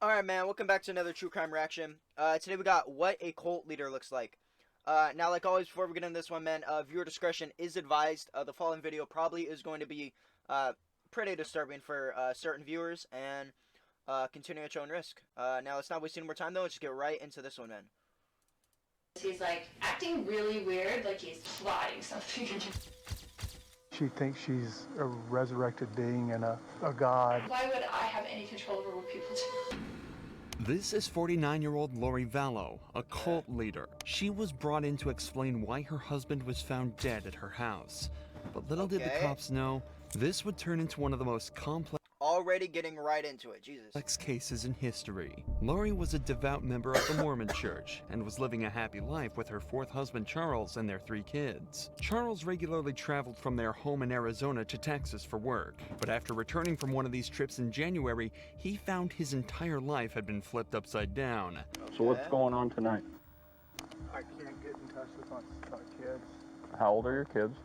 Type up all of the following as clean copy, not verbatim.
Alright, man, welcome back to another True Crime Reaction. Today we got what a cult leader looks like. Now, like always, before we get into this one, man, viewer discretion is advised. The following video probably is going to be, pretty disturbing for, certain viewers, and, continue at your own risk. Now, let's not waste any more time, though. Let's just get right into this one, man. He's, like, acting really weird, like he's plotting something. She thinks she's a resurrected being and a god. Why would I have any control over what people do? This is 49-year-old Lori Vallow, a cult leader. She was brought in to explain why her husband was found dead at her house. But little did the cops know, this would turn into one of the most complex Already getting right into it, Jesus. cases in history. Lori was a devout member of the Mormon Church and was living a happy life with her fourth husband Charles and their 3 kids. Charles regularly traveled from their home in Arizona to Texas for work, but after returning from one of these trips in January, he found his entire life had been flipped upside down. So what's going on tonight? I can't get in touch with my kids. How old are your kids?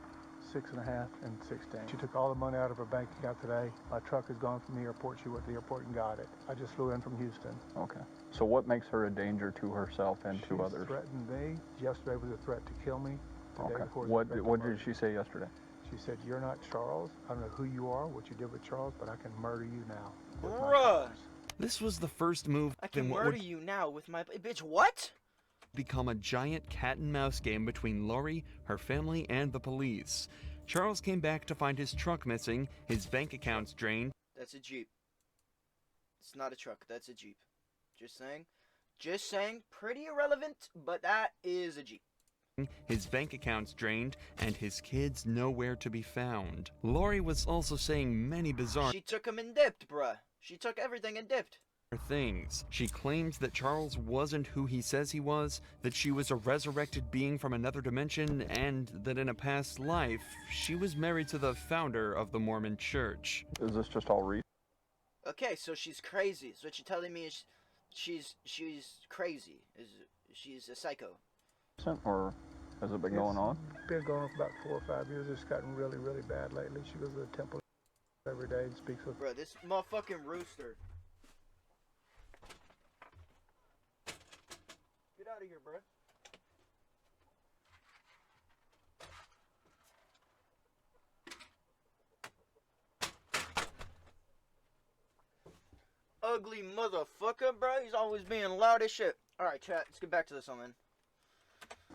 6.5 and 16. She took all the money out of her bank account today. My truck is gone from the airport. She went to the airport and got it. I just flew in from Houston. Okay. So what makes her a danger to herself and to She's others? threatened me. Yesterday was a threat to kill me. Today Okay. before What did she say yesterday? She said, "You're not Charles. I don't know who you are, what you did with Charles, but I can murder you now." with my Bruh. powers." This was the first move I can in what murder would you now with my... Bitch, what? become a giant cat and mouse game between Lori, her family, and the police. Charles came back to find his truck missing, his bank accounts drained, That's a Jeep. It's not a truck, that's a Jeep. Just saying. Just saying, pretty irrelevant, but that is a Jeep. his bank accounts drained, and his kids nowhere to be found. Lori was also saying many bizarre She took him and dipped, bruh. She took everything and dipped. things. She claims that Charles wasn't who he says he was, that she was a resurrected being from another dimension, and that in a past life, she was married to the founder of the Mormon Church. Is this just all recent Okay, so she's crazy. So what you're telling me is she's crazy. She's a psycho. or has it been going on? It's been going on for about 4 or 5 years. It's gotten really, really bad lately. She goes to the temple every day and speaks with... Bro, this motherfucking rooster. Get out of here, bro. Ugly motherfucker, bro. He's always being loud as shit. Alright, chat. Let's get back to this one, man.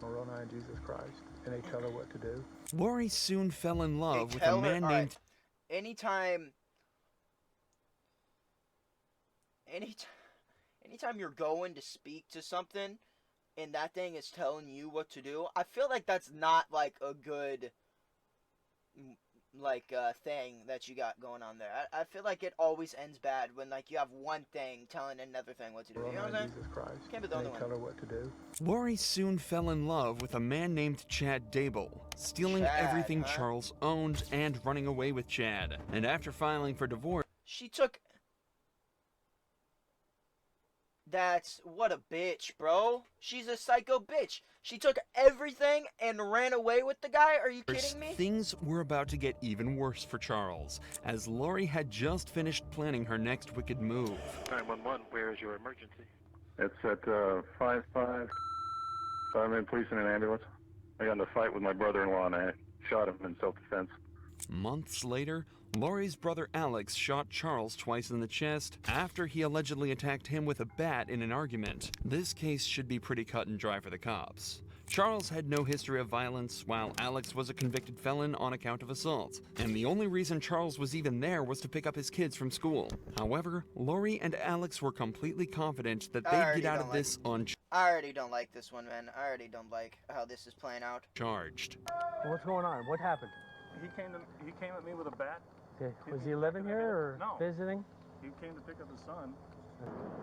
Real name Jesus Christ, and they tell her what to do. Lori soon fell in love with a Tell her- man alright. named Anytime you're going to speak to something and that thing is telling you what to do, I feel like that's not like a good thing that you got going on there. I feel like it always ends bad when like you have one thing telling another thing what to do. You know what I'm saying? Jesus Christ, Can't be the and only they one. tell her what to do. Lori soon fell in love with a man named Chad Dable, stealing Chad, everything huh? Charles owned and running away with Chad. And after filing for divorce, She took... That's... What a bitch, bro. She's a psycho bitch. She took everything and ran away with the guy? Are you kidding me? things were about to get even worse for Charles, as Lori had just finished planning her next wicked move. 911, where is your emergency? It's at 5-5. I'm in police in an ambulance. I got in a fight with my brother-in-law and I shot him in self-defense. Months later, Lori's brother Alex shot Charles twice in the chest after he allegedly attacked him with a bat in an argument. This case should be pretty cut and dry for the cops. Charles had no history of violence, while Alex was a convicted felon on account of assault. And the only reason Charles was even there was to pick up his kids from school. However, Lori and Alex were completely confident that they'd get out of this I already don't like this one, man. I already don't like how this is playing out. uncharged. What's going on? What happened? He came at me with a bat. Okay. Was he living here or No. visiting? He came to pick up his son.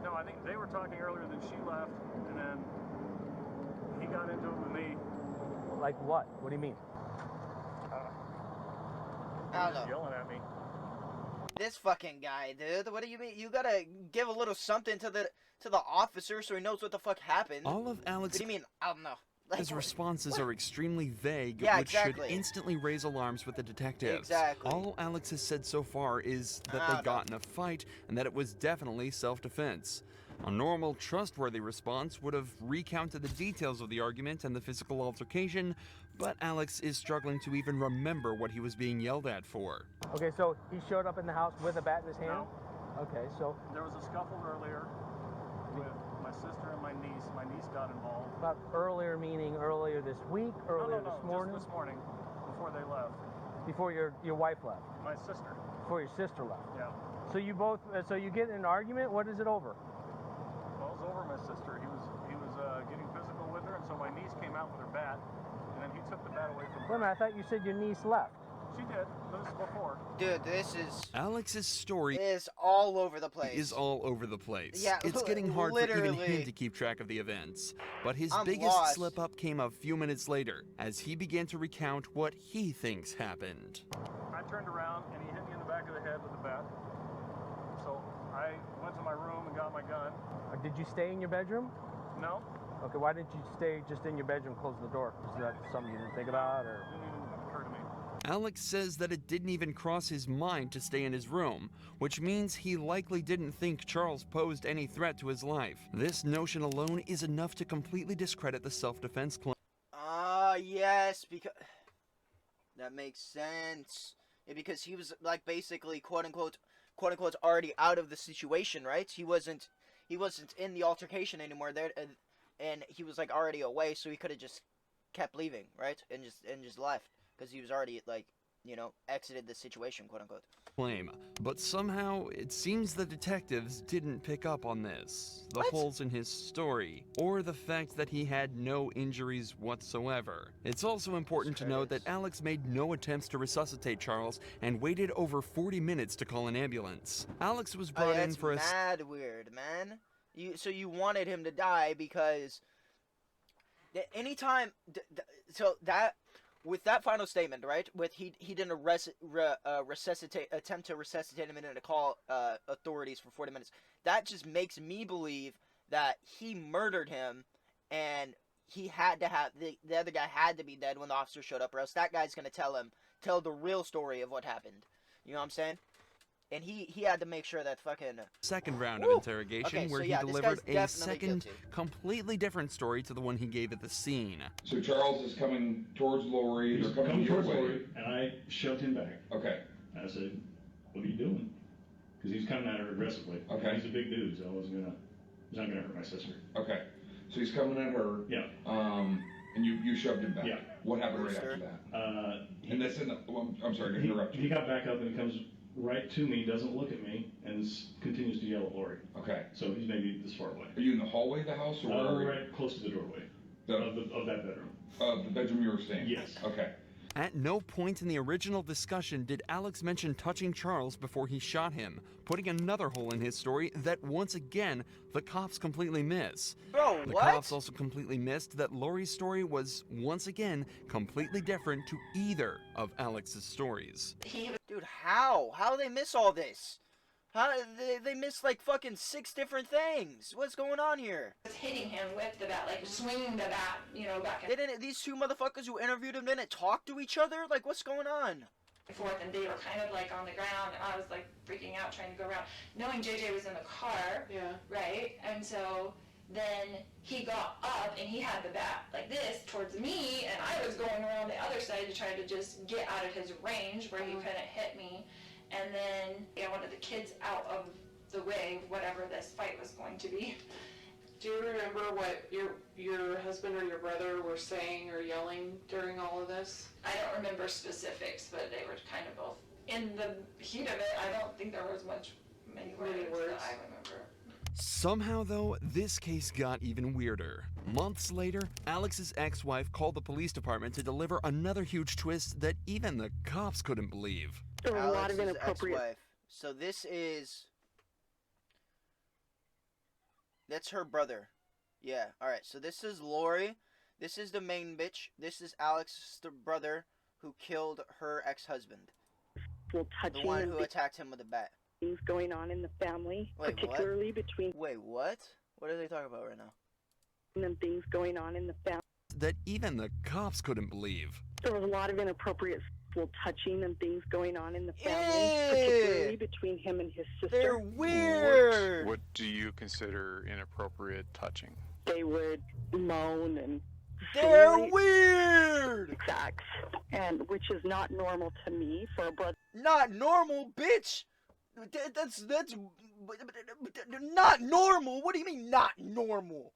No, I think they were talking earlier, then she left, and then he got into it with me. Like what? What do you mean? I don't He was know. yelling at me. This fucking guy, dude. What do you mean? You gotta give a little something to the officer so he knows what the fuck happened. All of What Alex do you mean? I don't know. Like, His responses what? are extremely vague, Yeah, which exactly. should instantly raise alarms with the detectives. Exactly. All Alex has said so far is that they got in a fight and that it was definitely self-defense. A normal, trustworthy response would have recounted the details of the argument and the physical altercation, but Alex is struggling to even remember what he was being yelled at for. Okay, so he showed up in the house with a bat in his hand? No. Okay, so There was a scuffle earlier with my sister and my niece. My niece got involved. about earlier meaning earlier this week, earlier this morning? Just this morning, before they left. Before your wife left? My sister. Before your sister left? Yeah. So you both, so you get in an argument? What is it over? Well, it was over my sister. He was getting physical with her, and so my niece came out with her bat, and then he took the bat away from Wait a her. minute, I thought you said your niece left. She did, but this is before. Dude, this is Alex's story all over the place. is all over the place. Yeah, it's getting hard for even literally. him to keep track of the events. But his I'm biggest lost. slip-up came a few minutes later, as he began to recount what he thinks happened. I turned around, and he hit me in the back of the head with the bat. So I went to my room and got my gun. Did you stay in your bedroom? No, Okay, why didn't you stay just in your bedroom, close the door? Is that something you didn't think about, or? didn't even occur to me. Alex says that it didn't even cross his mind to stay in his room, which means he likely didn't think Charles posed any threat to his life. This notion alone is enough to completely discredit the self-defense claim. Yes, because that makes sense. Yeah, because he was like basically quote unquote already out of the situation, right? He wasn't in the altercation anymore there, and he was like already away, so he could have just kept leaving, right? And just left because he was already like, you know, exited the situation, quote unquote. But somehow, it seems the detectives didn't pick up on this, the What? holes in his story, or the fact that he had no injuries whatsoever. It's also important to note that Alex made no attempts to resuscitate Charles and waited over 40 minutes to call an ambulance. Alex was brought in for a mad weird, man. So you wanted him to die because anytime so that with that final statement, right? With he didn't attempt to resuscitate him and didn't call authorities for 40 minutes. That just makes me believe that he murdered him, and he had to have the other guy had to be dead when the officer showed up, or else that guy's gonna tell the real story of what happened. You know what I'm saying? And he had to make sure that fucking second round of interrogation Okay, so where yeah, he this delivered guy's a definitely second, guilty. completely different story to the one he gave at the scene. So Charles is coming towards Lori. He's They're coming your towards way. Lori, and I shoved him back. Okay. And I said, "What are you doing?" Because he's coming at her aggressively. Okay. He's a big dude, so he's not gonna hurt my sister. Okay. So he's coming at her. Yeah. And you shoved him back. Yeah. What happened right Sure. after that? And that's in the. Well, I'm sorry to he, interrupt you. he got back up and he comes right to me, doesn't look at me, and continues to yell at Lori. Okay. So he's maybe this far away. Are you in the hallway of the house, or where are you? Right close to the doorway of that bedroom. The bedroom you were staying? Yes. Okay. At no point in the original discussion did Alex mention touching Charles before he shot him, putting another hole in his story that once again the cops completely miss. Bro, The what? cops also completely missed that Lori's story was once again completely different to either of Alex's stories. Dude, how they miss all this? How they missed like fucking 6 different things? What's going on here? Was hitting him with the bat, like swinging the bat, back They didn't. These two motherfuckers who interviewed him didn't talk to each other. Like, what's going on? and forth, and they were kind of like on the ground, and I was like freaking out trying to go around, knowing JJ was in the car. Yeah. Right, and so then he got up and he had the bat like this towards me, and I was going around the other side to try to just get out of his range where he couldn't hit me. And then I wanted the kids out of the way of whatever this fight was going to be. Do you remember what your husband or your brother were saying or yelling during all of this? I don't remember specifics, but they were kind of both in the heat of it. I don't think there was many words that I remember. Somehow, though, this case got even weirder. Months later, Alex's ex-wife called the police department to deliver another huge twist that even the cops couldn't believe. There were a lot of Alex's inappropriate. ex-wife. So that's her brother. Yeah, alright, so this is Lori. This is the main bitch. This is Alex's brother who killed her ex-husband. Well, The touching one and who attacked him with a bat. things going on in the family, Wait, particularly between Wait, what? What are they talking about right now? them, things going on in the family. that even the cops couldn't believe. There was a lot of inappropriate sexual touching and things going on in the family, particularly between him and his sister. They're weird. What do you consider inappropriate touching? They would moan and they're simulate weird. sex, and which is not normal to me for a brother. Not normal, bitch. That's not normal. What do you mean not normal?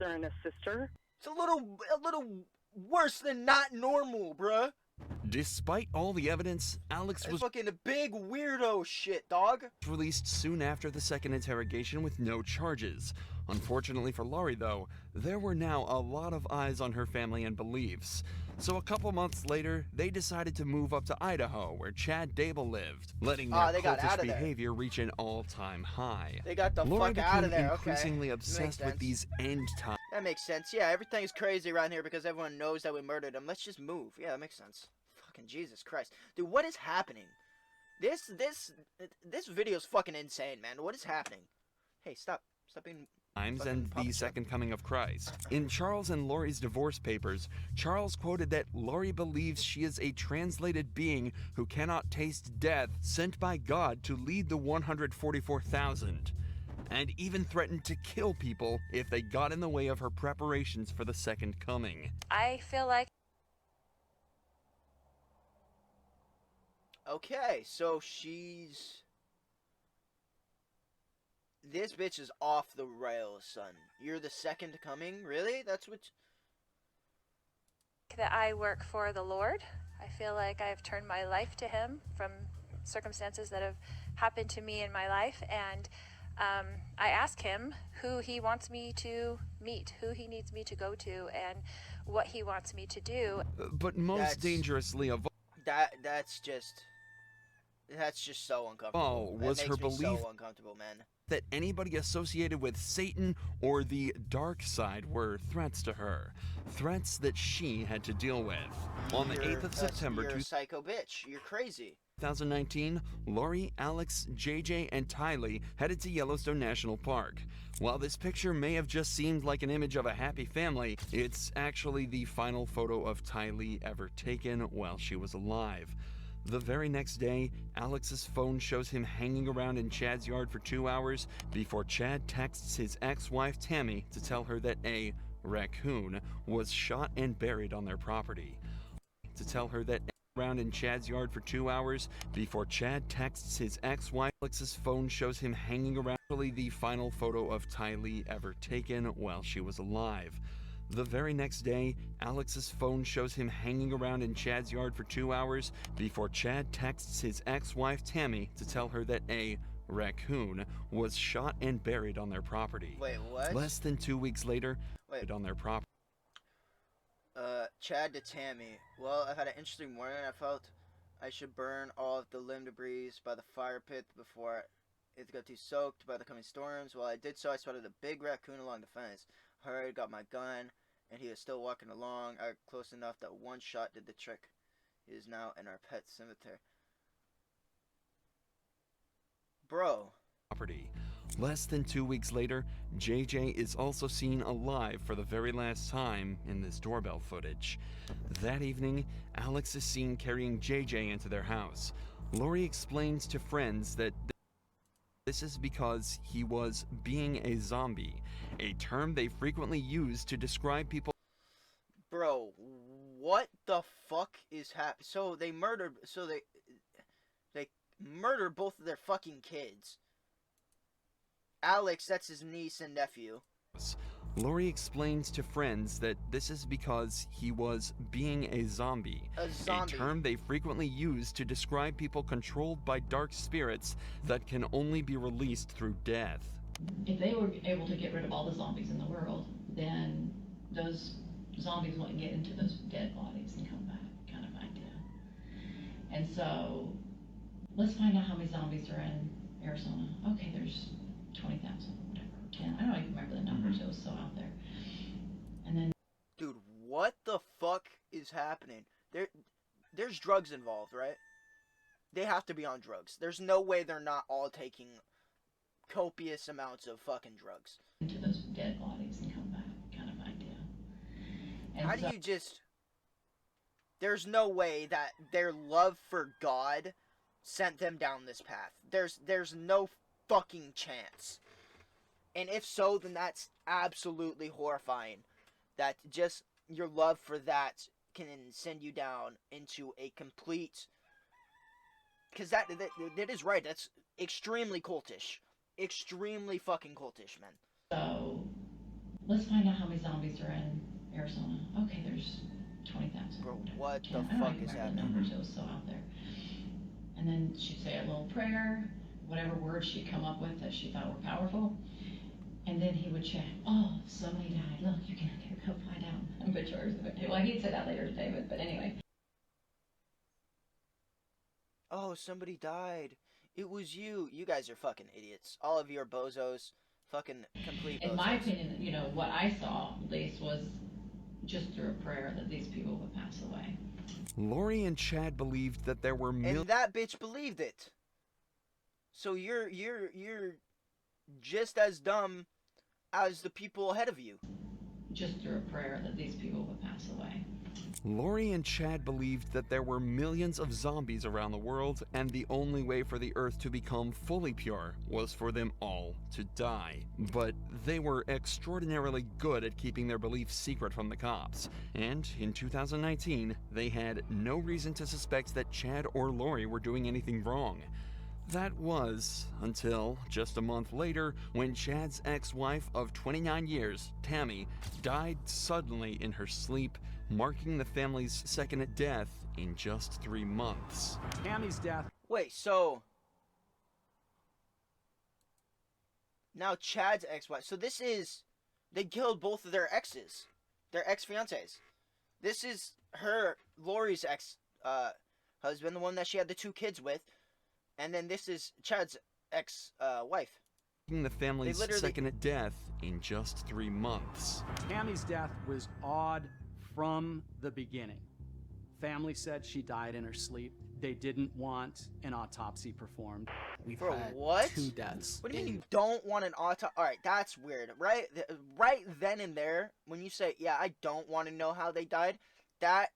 And a sister. It's a little worse than not normal, bruh. Despite all the evidence, Alex was fucking a big weirdo shit, dog. Released soon after the second interrogation with no charges. Unfortunately for Laurie, though, there were now a lot of eyes on her family and beliefs. So a couple months later, they decided to move up to Idaho, where Chad Dable lived, letting their cultish behavior reach an all-time high. They got the Laurie fuck out of became there. increasingly Okay. obsessed with these end times. That makes sense. Yeah, everything's crazy around here because everyone knows that we murdered him. Let's just move. Yeah, that makes sense. Fucking Jesus Christ. Dude, what is happening? This video's fucking insane, man. What is happening? Hey, stop being... and the second coming of Christ. In Charles and Laurie's divorce papers, Charles quoted that Laurie believes she is a translated being who cannot taste death, sent by God to lead the 144,000, and even threatened to kill people if they got in the way of her preparations for the second coming. I feel like... Okay, so she's... This bitch is off the rails, son. You're the second coming? Really? That's what... That I work for the Lord. I feel like I've turned my life to Him from circumstances that have happened to me in my life, and I ask Him who He wants me to meet, who He needs me to go to, and what He wants me to do. But most dangerously of all... That's just so uncomfortable. Was that her makes me belief so uncomfortable, man. That anybody associated with Satan or the dark side were threats to her. Threats that she had to deal with. On the 8th of September... You're a psycho bitch. You're crazy. 2019, Laurie, Alex, JJ, and Tylee headed to Yellowstone National Park. While this picture may have just seemed like an image of a happy family, it's actually the final photo of Tylee ever taken while she was alive. The very next day, Alex's phone shows him hanging around in Chad's yard for 2 hours before Chad texts his ex-wife Tammy to tell her that a raccoon was shot and buried on their property. Around in Chad's yard for 2 hours before Chad texts his ex-wife. Alex's phone shows him hanging around. Actually, the final photo of Tylee ever taken while she was alive. The very next day, Alex's phone shows him hanging around in Chad's yard for 2 hours before Chad texts his ex-wife Tammy to tell her that a raccoon was shot and buried on their property. Wait, what? Less than 2 weeks later, on their property. Chad to Tammy. Well, I've had an interesting morning. I felt I should burn all of the limb debris by the fire pit before it got too soaked by the coming storms. While I did so, I spotted a big raccoon along the fence. Hurried, got my gun, and he was still walking along. I got close enough that one shot did the trick. He is now in our pet cemetery. Bro. Property. Less than 2 weeks later, JJ is also seen alive for the very last time in this doorbell footage. That evening, Alex is seen carrying JJ into their house. Laurie explains to friends that this is because he was being a zombie, a term they frequently use to describe people. Bro, what the fuck is happening? So they murdered both of their fucking kids. Alex, that's his niece and nephew. Laurie explains to friends that this is because he was being a zombie, a term they frequently use to describe people controlled by dark spirits that can only be released through death. If they were able to get rid of all the zombies in the world, then those zombies wouldn't get into those dead bodies and come back, kind of idea. And so, let's find out how many zombies are in Arizona. Okay, there's 20,000, whatever, 10. I don't even remember the numbers. It was so out there. And then, dude, what the fuck is happening? There's drugs involved, right? They have to be on drugs. There's no way they're not all taking copious amounts of fucking drugs. Into those dead bodies and come back, kind of idea. And how do you just... There's no way that their love for God sent them down this path. There's no fucking chance. And if so, then that's absolutely horrifying. That just your love for that can send you down into a complete... Because that is right. That's extremely cultish. Extremely fucking cultish, man. So, let's find out how many zombies are in Arizona. Okay, there's 20,000. Bro, what the I don't fuck even is remember the happening? numbers, it was so out there. And then she'd say a little prayer, whatever words she'd come up with that she thought were powerful. And then he would check, oh, somebody died. Look, you're gonna go find out obituaries. Well, he'd say that later to David, but anyway. Oh, somebody died. It was you. You guys are fucking idiots. All of you are bozos. Fucking complete bozos. In my opinion, you know, what I saw, at least, was just through a prayer that these people would pass away. Lori and Chad believed that there were And that bitch believed it. So you're just as dumb as the people ahead of you. Just through a prayer that these people would pass away. Lori and Chad believed that there were millions of zombies around the world, and the only way for the Earth to become fully pure was for them all to die. But they were extraordinarily good at keeping their beliefs secret from the cops, and in 2019, they had no reason to suspect that Chad or Lori were doing anything wrong. That was until just a month later when Chad's ex-wife of 29 years, Tammy, died suddenly in her sleep, marking the family's second death in just 3 months. Tammy's death. Wait, so... Now Chad's ex-wife. So this is... They killed both of their exes. Their ex-fiancés. This is her, Lori's ex-husband, the one that she had the 2 kids with. And then this is Chad's ex-wife. The family's second death in just 3 months. Tammy's death was odd from the beginning. Family said she died in her sleep. They didn't want an autopsy performed. We've had what? 2 deaths. What do you mean you don't want an autopsy? Alright, that's weird. Right then and there, when you say, yeah, I don't want to know how they died, that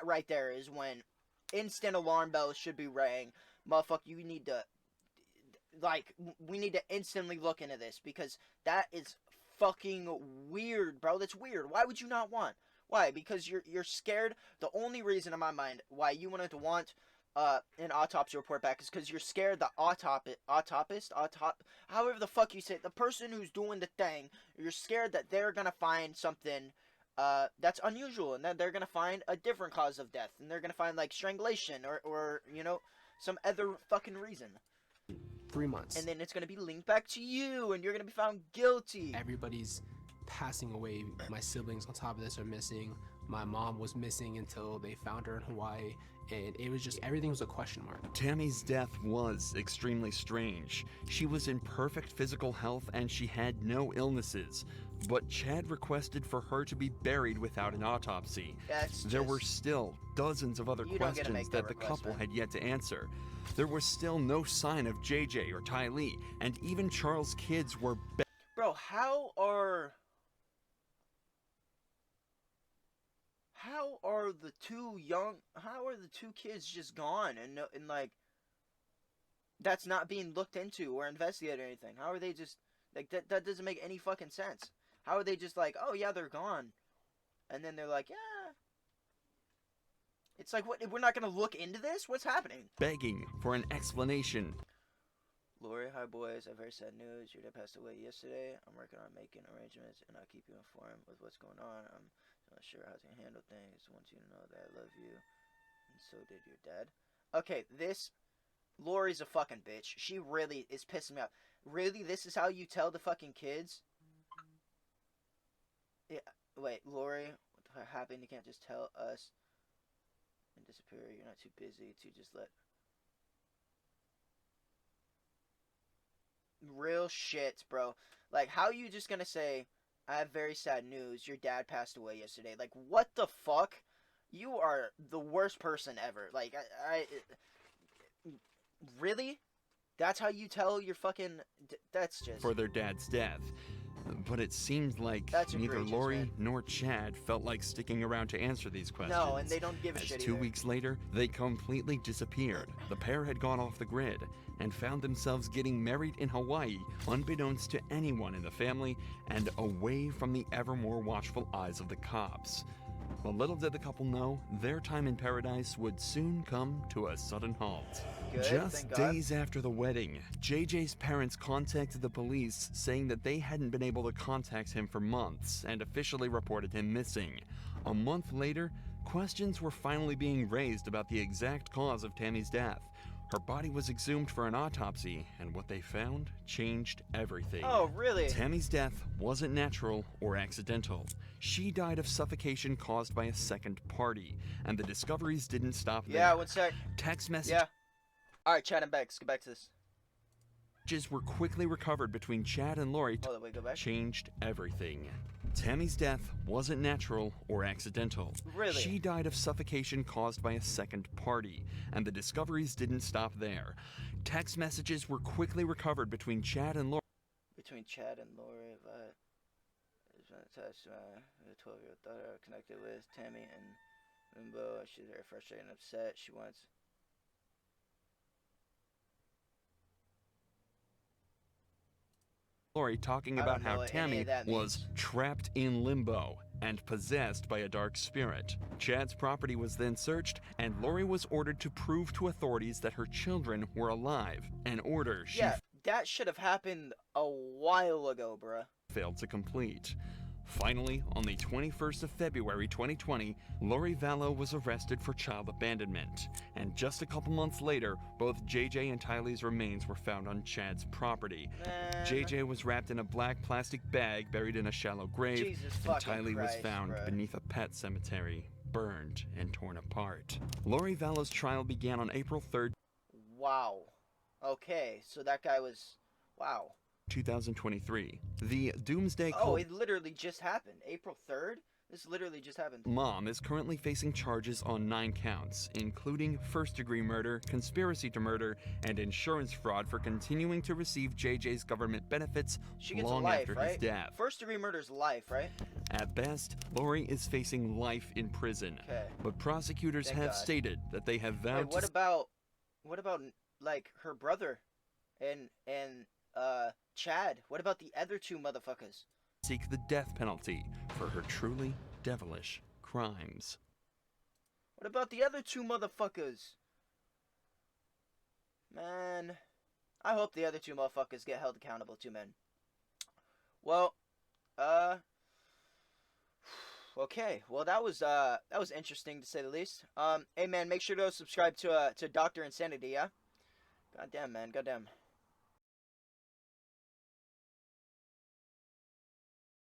right there is when instant alarm bells should be ringing. Motherfucker, you need to, like, we need to instantly look into this, because that is fucking weird, bro. That's weird. Why would you not want? Why? Because you're scared. The only reason in my mind why you wanted to want an autopsy report back is because you're scared the however the fuck you say it, the person who's doing the thing, you're scared that they're gonna find something that's unusual, and then they're gonna find a different cause of death, and they're gonna find, like, strangulation or you know, some other fucking reason. 3 months. And then it's gonna be linked back to you, and you're gonna be found guilty. Everybody's passing away. My siblings on top of this are missing. My mom was missing until they found her in Hawaii, and it was just, everything was a question mark. Tammy's death was extremely strange. She was in perfect physical health and she had no illnesses, but Chad requested for her to be buried without an autopsy. There were still dozens of other questions that the couple had yet to answer. There was still no sign of JJ or Ty Lee, and even Charles' kids were Bro, how are the 2 kids just gone and like that's not being looked into or investigated or anything? How are they just like that doesn't make any fucking sense. How are they just like, oh yeah, they're gone, and then they're like, yeah. It's like, what, we're not gonna look into this? What's happening? begging for an explanation. Lori, hi boys, I have very sad news. Your dad passed away yesterday. I'm working on making arrangements, and I'll keep you informed with what's going on. I'm not sure how to handle things. I want you to know that I love you, and so did your dad. Okay, Lori's a fucking bitch. She really is pissing me off. Really, this is how you tell the fucking kids? Yeah, wait, Lori, what happened? You can't just tell us and disappear. You're not too busy to just let... Real shit, bro. Like, how are you just gonna say, I have very sad news, your dad passed away yesterday? Like, what the fuck? You are the worst person ever. Like, really? That's how you tell your fucking... That's just... For their dad's death. But it seemed like That's neither egregious, Lori man. nor Chad felt like sticking around to answer these questions. No, and they don't give a As shit 2 either. weeks later, they completely disappeared. The pair had gone off the grid and found themselves getting married in Hawaii, unbeknownst to anyone in the family and away from the ever more watchful eyes of the cops. But little did the couple know, their time in paradise would soon come to a sudden halt. Good, Just thank God. days after the wedding, JJ's parents contacted the police saying that they hadn't been able to contact him for months and officially reported him missing. A month later, questions were finally being raised about the exact cause of Tammy's death. Her body was exhumed for an autopsy, and what they found changed everything. Oh, really? Tammy's death wasn't natural or accidental. She died of suffocation caused by a second party, and the discoveries didn't stop there. Yeah, one sec. Text messages Yeah. Alright, Chad, I'm back. Let's get back to this. were quickly recovered between Chad and Lori. Hold on, wait, go back. Changed everything. Tammy's death wasn't natural or accidental. Really? She died of suffocation caused by a second party, and the discoveries didn't stop there. Text messages were quickly recovered between Chad and Lori. Between Chad and Lori, I was attached to my 12-year-old daughter connected with Tammy and Limbo. She's very frustrated and upset. She wants... Lori talking I about don't know how what any Tammy of that was means. trapped in limbo and possessed by a dark spirit. Chad's property was then searched, and Lori was ordered to prove to authorities that her children were alive, an order she Yeah, that should have happened a while ago, bruh. failed to complete. Finally, on the 21st of February 2020, Lori Vallow was arrested for child abandonment. And just a couple months later, both JJ and Tylee's remains were found on Chad's property. Man. JJ was wrapped in a black plastic bag buried in a shallow grave, Jesus and fucking Tylee was Christ, found bruh. beneath a pet cemetery, burned and torn apart. Lori Vallow's trial began on April 3rd, Wow. Okay, so that guy was... Wow. 2023. The Doomsday Oh, Cult it literally just happened. April 3rd? This literally just happened. mom is currently facing charges on 9 counts, including first-degree murder, conspiracy to murder, and insurance fraud for continuing to receive JJ's government benefits She gets long life, after right? his death. First-degree murder's life, right? At best, Lori is facing life in prison, Okay. but prosecutors Thank have God. stated that they have vowed Wait, to what about, like, her brother and Chad? What about the other two motherfuckers? seek the death penalty for her truly devilish crimes. What about the other two motherfuckers? Man, I hope the other two motherfuckers get held accountable too, man. Well, okay. Well, that was interesting to say the least. Hey man, make sure to subscribe to Dr. Insanity, yeah? Goddamn, man, goddamn.